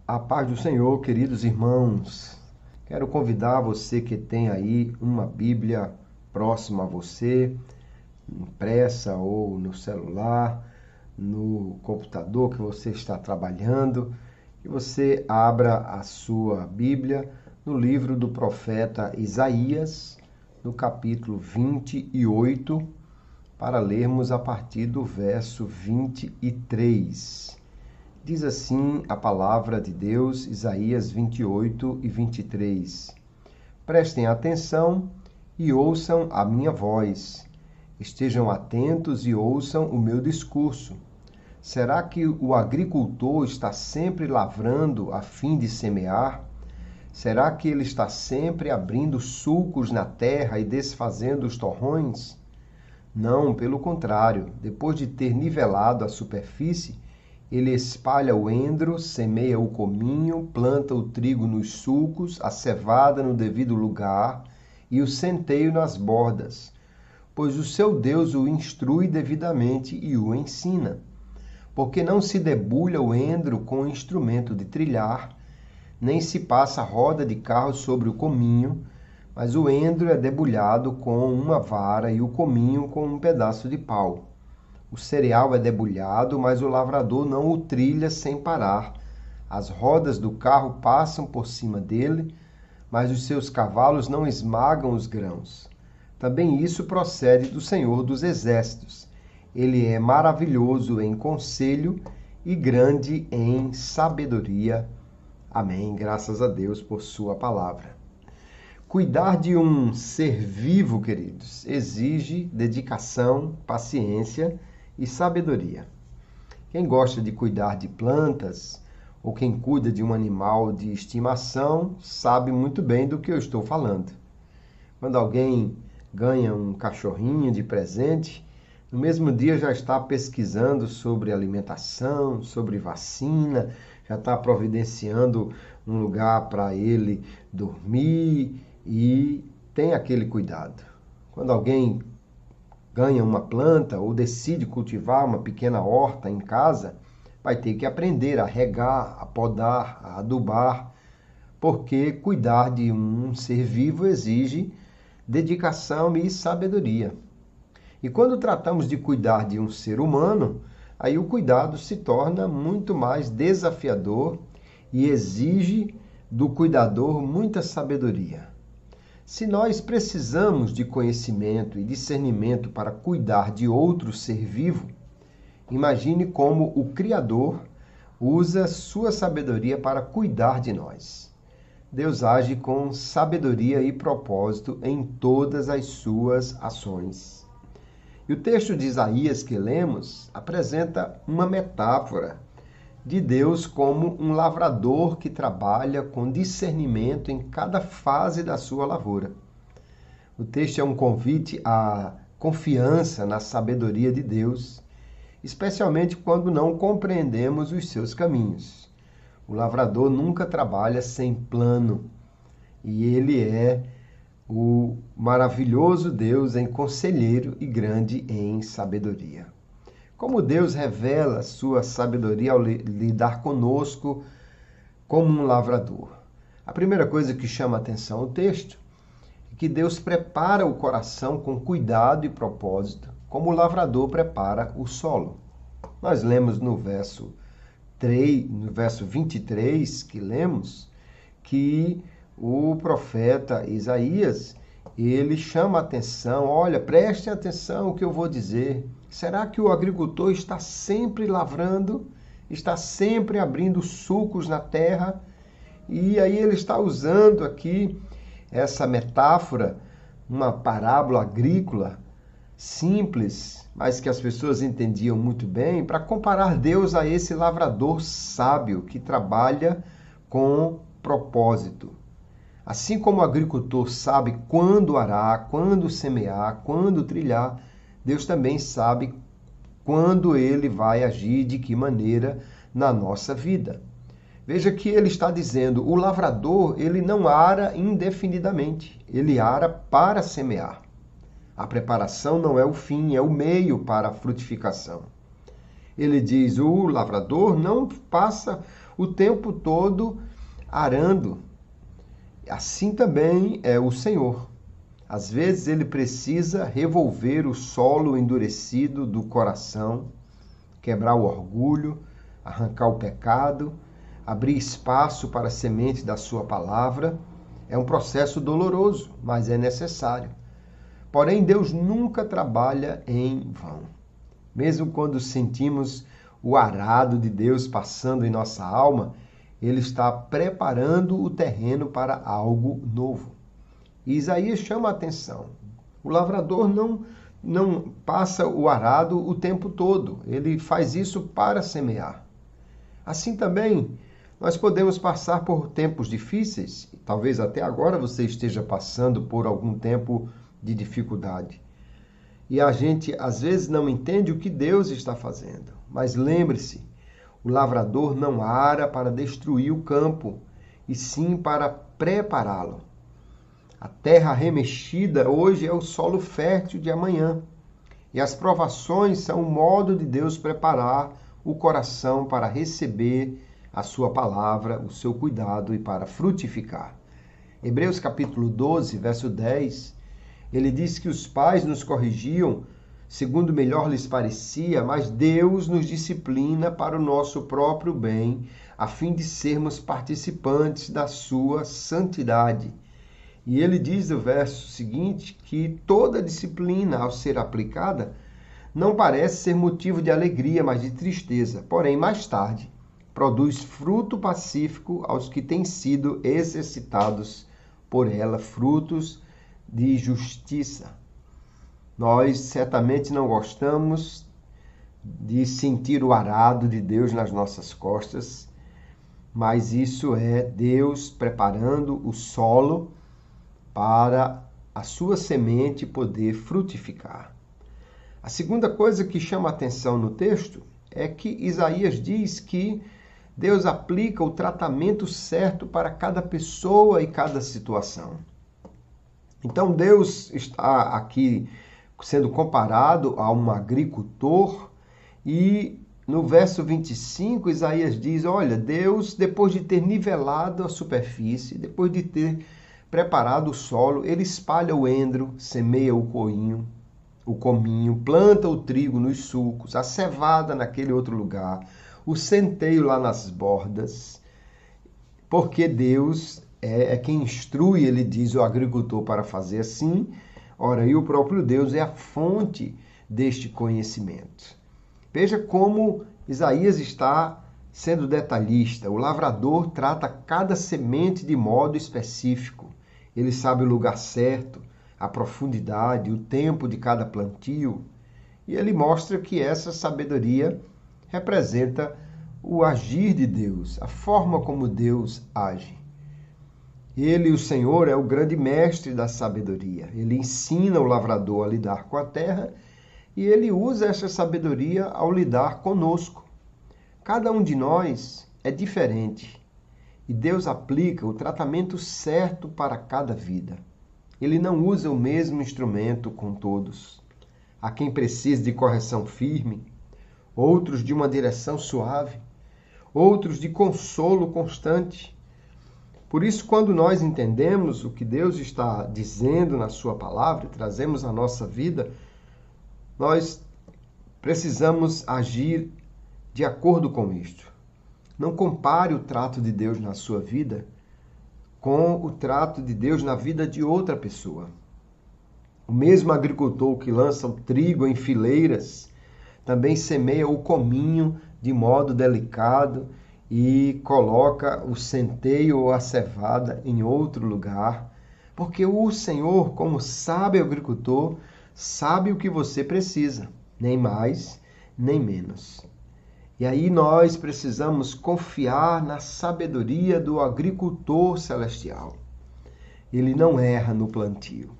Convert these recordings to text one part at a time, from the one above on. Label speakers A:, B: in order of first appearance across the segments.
A: A paz do Senhor, queridos irmãos. Quero convidar você que tem aí uma Bíblia próxima a você, impressa ou no celular, no computador que você está trabalhando, que você abra a sua Bíblia no livro do profeta Isaías, no capítulo 28, para lermos a partir do verso 23. Diz assim a palavra de Deus, Isaías 28 e 23. Prestem atenção e ouçam a minha voz. Estejam atentos e ouçam o meu discurso. Será que o agricultor está sempre lavrando a fim de semear? Será que ele está sempre abrindo sulcos na terra e desfazendo os torrões? Não, pelo contrário, depois de ter nivelado a superfície, ele espalha o endro, semeia o cominho, planta o trigo nos sulcos, a cevada no devido lugar e o centeio nas bordas, pois o seu Deus o instrui devidamente e o ensina. Porque não se debulha o endro com instrumento de trilhar, nem se passa roda de carro sobre o cominho, mas o endro é debulhado com uma vara e o cominho com um pedaço de pau. O cereal é debulhado, mas o lavrador não o trilha sem parar. As rodas do carro passam por cima dele, mas os seus cavalos não esmagam os grãos. Também isso procede do Senhor dos Exércitos. Ele é maravilhoso em conselho e grande em sabedoria. Amém. Graças a Deus por sua palavra. Cuidar de um ser vivo, queridos, exige dedicação, paciência e sabedoria. Quem gosta de cuidar de plantas ou quem cuida de um animal de estimação sabe muito bem do que eu estou falando. Quando alguém ganha um cachorrinho de presente, no mesmo dia já está pesquisando sobre alimentação, sobre vacina, já está providenciando um lugar para ele dormir e tem aquele cuidado. Quando alguém ganha uma planta ou decide cultivar uma pequena horta em casa, vai ter que aprender a regar, a podar, a adubar, porque cuidar de um ser vivo exige dedicação e sabedoria. E quando tratamos de cuidar de um ser humano, aí o cuidado se torna muito mais desafiador e exige do cuidador muita sabedoria. Se nós precisamos de conhecimento e discernimento para cuidar de outro ser vivo, imagine como o Criador usa sua sabedoria para cuidar de nós. Deus age com sabedoria e propósito em todas as suas ações. E o texto de Isaías que lemos apresenta uma metáfora de Deus como um lavrador que trabalha com discernimento em cada fase da sua lavoura. O texto é um convite à confiança na sabedoria de Deus, especialmente quando não compreendemos os seus caminhos. O lavrador nunca trabalha sem plano e ele é o maravilhoso Deus em conselheiro e grande em sabedoria. Como Deus revela sua sabedoria ao lidar conosco como um lavrador? A primeira coisa que chama a atenção no texto é que Deus prepara o coração com cuidado e propósito, como o lavrador prepara o solo. Nós lemos no verso 23 que lemos, que o profeta Isaías, ele chama a atenção, olha, preste atenção ao que eu vou dizer. Será que o agricultor está sempre lavrando, está sempre abrindo sulcos na terra? E aí ele está usando aqui essa metáfora, uma parábola agrícola simples, mas que as pessoas entendiam muito bem, para comparar Deus a esse lavrador sábio que trabalha com propósito. Assim como o agricultor sabe quando arar, quando semear, quando trilhar, Deus também sabe quando ele vai agir, de que maneira na nossa vida. Veja que ele está dizendo, o lavrador, ele não ara indefinidamente, ele ara para semear. A preparação não é o fim, é o meio para a frutificação. Ele diz, o lavrador não passa o tempo todo arando. Assim também é o Senhor. Às vezes ele precisa revolver o solo endurecido do coração, quebrar o orgulho, arrancar o pecado, abrir espaço para a semente da sua palavra. É um processo doloroso, mas é necessário. Porém, Deus nunca trabalha em vão. Mesmo quando sentimos o arado de Deus passando em nossa alma, Ele está preparando o terreno para algo novo. E Isaías chama a atenção. O lavrador não passa o arado o tempo todo. Ele faz isso para semear. Assim também, nós podemos passar por tempos difíceis. Talvez até agora você esteja passando por algum tempo de dificuldade. E a gente às vezes não entende o que Deus está fazendo. Mas lembre-se, o lavrador não ara para destruir o campo, e sim para prepará-lo. A terra remexida hoje é o solo fértil de amanhã. E as provações são o modo de Deus preparar o coração para receber a sua palavra, o seu cuidado e para frutificar. Hebreus capítulo 12, verso 10, ele diz que os pais nos corrigiam segundo melhor lhes parecia, mas Deus nos disciplina para o nosso próprio bem, a fim de sermos participantes da sua santidade. E ele diz no verso seguinte que toda disciplina, ao ser aplicada, não parece ser motivo de alegria, mas de tristeza. Porém, mais tarde, produz fruto pacífico aos que têm sido exercitados por ela, frutos de justiça. Nós certamente não gostamos de sentir o arado de Deus nas nossas costas, mas isso é Deus preparando o solo para a sua semente poder frutificar. A segunda coisa que chama a atenção no texto é que Isaías diz que Deus aplica o tratamento certo para cada pessoa e cada situação. Então Deus está aqui sendo comparado a um agricultor e no verso 25 Isaías diz, olha, Deus depois de ter nivelado a superfície, depois de ter preparado o solo, ele espalha o endro, semeia o cominho, planta o trigo nos sulcos, a cevada naquele outro lugar, o centeio lá nas bordas, porque Deus é quem instrui, ele diz, o agricultor para fazer assim. Ora, e o próprio Deus é a fonte deste conhecimento. Veja como Isaías está sendo detalhista. O lavrador trata cada semente de modo específico. Ele sabe o lugar certo, a profundidade, o tempo de cada plantio. E ele mostra que essa sabedoria representa o agir de Deus, a forma como Deus age. Ele, o Senhor, é o grande mestre da sabedoria. Ele ensina o lavrador a lidar com a terra e ele usa essa sabedoria ao lidar conosco. Cada um de nós é diferente e Deus aplica o tratamento certo para cada vida. Ele não usa o mesmo instrumento com todos. Há quem precise de correção firme, outros de uma direção suave, outros de consolo constante. Por isso, quando nós entendemos o que Deus está dizendo na sua palavra e trazemos à nossa vida, nós precisamos agir de acordo com isto. Não compare o trato de Deus na sua vida com o trato de Deus na vida de outra pessoa. O mesmo agricultor que lança o trigo em fileiras também semeia o cominho de modo delicado e coloca o centeio ou a cevada em outro lugar, porque o Senhor, como sábio agricultor, sabe o que você precisa, nem mais, nem menos. E aí nós precisamos confiar na sabedoria do agricultor celestial. Ele não erra no plantio.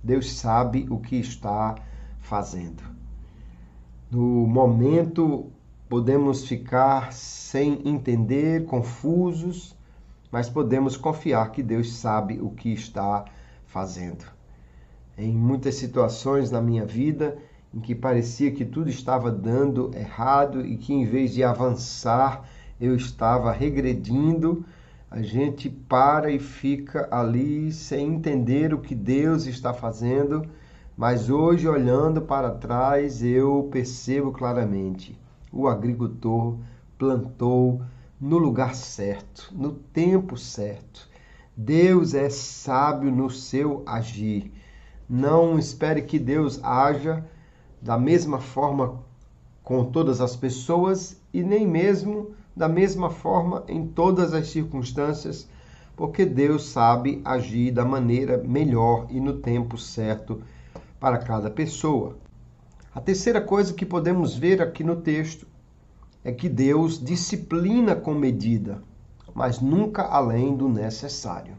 A: Deus sabe o que está fazendo. No momento, podemos ficar sem entender, confusos, mas podemos confiar que Deus sabe o que está fazendo. Em muitas situações na minha vida, em que parecia que tudo estava dando errado e que em vez de avançar, eu estava regredindo. A gente para e fica ali sem entender o que Deus está fazendo, mas hoje, olhando para trás, eu percebo claramente: o agricultor plantou no lugar certo, no tempo certo. Deus é sábio no seu agir. Não espere que Deus haja da mesma forma com todas as pessoas e nem mesmo da mesma forma em todas as circunstâncias, porque Deus sabe agir da maneira melhor e no tempo certo para cada pessoa. A terceira coisa que podemos ver aqui no texto é que Deus disciplina com medida, mas nunca além do necessário.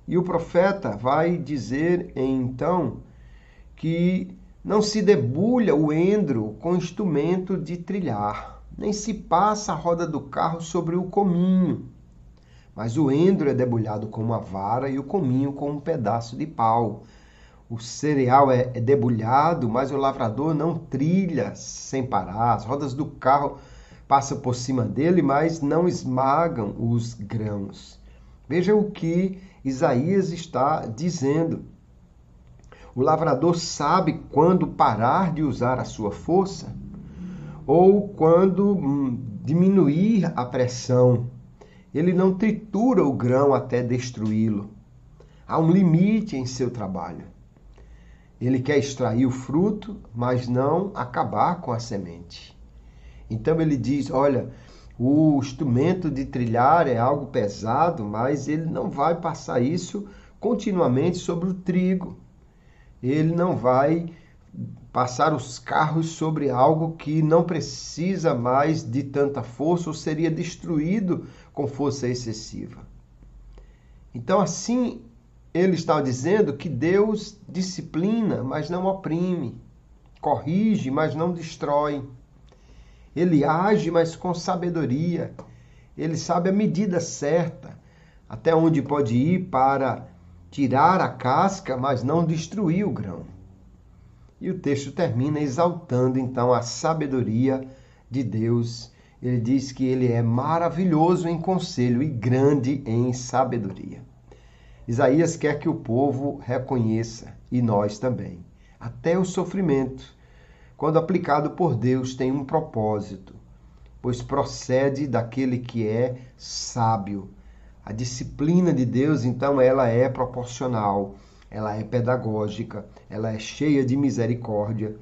A: E o profeta vai dizer então que não se debulha o endro com instrumento de trilhar, nem se passa a roda do carro sobre o cominho. Mas o endro é debulhado com uma vara e o cominho com um pedaço de pau. O cereal é debulhado, mas o lavrador não trilha sem parar. As rodas do carro passam por cima dele, mas não esmagam os grãos. Veja o que Isaías está dizendo. O lavrador sabe quando parar de usar a sua força ou quando diminuir a pressão. Ele não tritura o grão até destruí-lo. Há um limite em seu trabalho. Ele quer extrair o fruto, mas não acabar com a semente. Então ele diz, olha, o instrumento de trilhar é algo pesado, mas ele não vai passar isso continuamente sobre o trigo. Ele não vai passar os carros sobre algo que não precisa mais de tanta força ou seria destruído com força excessiva. Então, assim, ele está dizendo que Deus disciplina, mas não oprime, corrige, mas não destrói. Ele age, mas com sabedoria. Ele sabe a medida certa, até onde pode ir para tirar a casca, mas não destruir o grão. E o texto termina exaltando então a sabedoria de Deus. Ele diz que ele é maravilhoso em conselho e grande em sabedoria. Isaías quer que o povo reconheça, e nós também. Até o sofrimento, quando aplicado por Deus, tem um propósito, pois procede daquele que é sábio. A disciplina de Deus, então, ela é proporcional, ela é pedagógica, ela é cheia de misericórdia.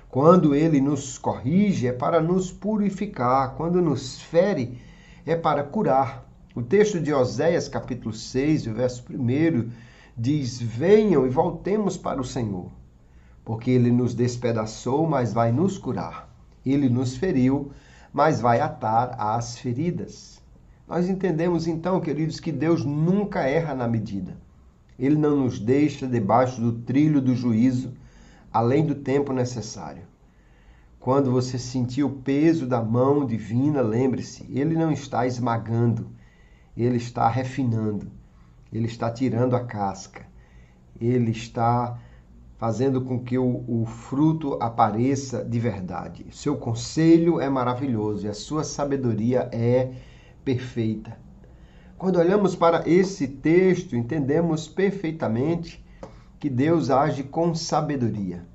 A: Quando ele nos corrige, é para nos purificar. Quando nos fere, é para curar. O texto de Oséias, capítulo 6, o verso 1, diz: venham e voltemos para o Senhor, porque ele nos despedaçou, mas vai nos curar. Ele nos feriu, mas vai atar as feridas. Nós entendemos então, queridos, que Deus nunca erra na medida. Ele não nos deixa debaixo do trilho do juízo, além do tempo necessário. Quando você sentir o peso da mão divina, lembre-se, ele não está esmagando, ele está refinando, ele está tirando a casca, ele está fazendo com que o fruto apareça de verdade. Seu conselho é maravilhoso e a sua sabedoria é perfeita. Quando olhamos para esse texto, entendemos perfeitamente que Deus age com sabedoria.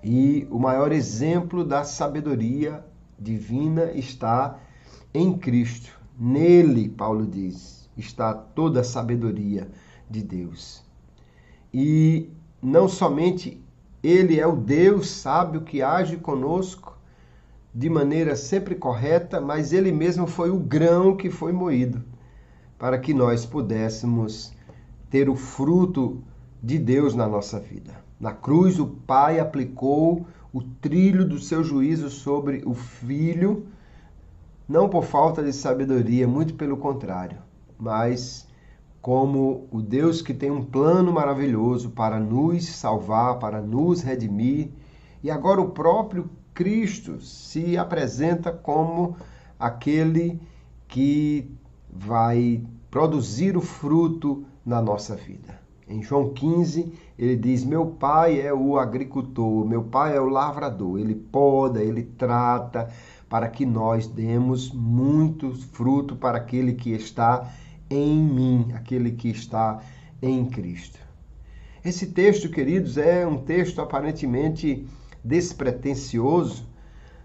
A: E o maior exemplo da sabedoria divina está em Cristo. Nele, Paulo diz, está toda a sabedoria de Deus. E não somente ele é o Deus sábio que age conosco de maneira sempre correta, mas ele mesmo foi o grão que foi moído para que nós pudéssemos ter o fruto de Deus na nossa vida. Na cruz, o Pai aplicou o trilho do seu juízo sobre o Filho, não por falta de sabedoria, muito pelo contrário, mas como o Deus que tem um plano maravilhoso para nos salvar, para nos redimir. E agora o próprio Cristo se apresenta como aquele que vai produzir o fruto na nossa vida. Em João 15, ele diz: meu pai é o agricultor, meu pai é o lavrador. Ele poda, ele trata, para que nós demos muito fruto para aquele que está em mim, aquele que está em Cristo. Esse texto, queridos, é um texto aparentemente despretensioso,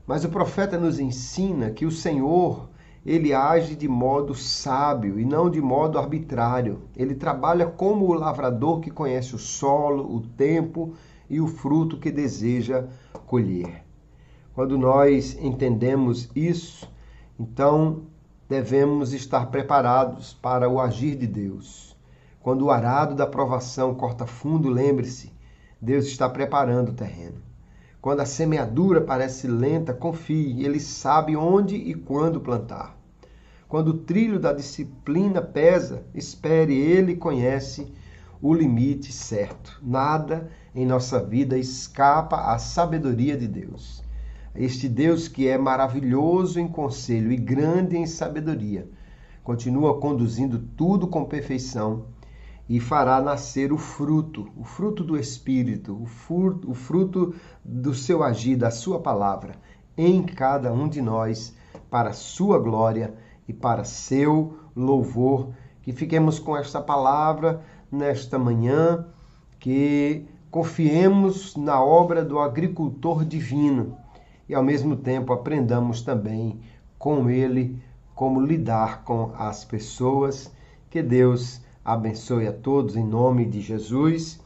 A: mas o profeta nos ensina que o Senhor, ele age de modo sábio e não de modo arbitrário. Ele trabalha como o lavrador que conhece o solo, o tempo e o fruto que deseja colher. Quando nós entendemos isso, então devemos estar preparados para o agir de Deus. Quando o arado da provação corta fundo, lembre-se, Deus está preparando o terreno. Quando a semeadura parece lenta, confie, Ele sabe onde e quando plantar. Quando o trilho da disciplina pesa, espere, Ele conhece o limite certo. Nada em nossa vida escapa à sabedoria de Deus. Este Deus que é maravilhoso em conselho e grande em sabedoria, continua conduzindo tudo com perfeição e fará nascer o fruto do Espírito, o fruto do seu agir, da sua palavra, em cada um de nós, para a sua glória e para seu louvor. Que fiquemos com esta palavra nesta manhã, que confiemos na obra do agricultor divino e ao mesmo tempo aprendamos também com ele como lidar com as pessoas. Que Deus abençoe a todos em nome de Jesus.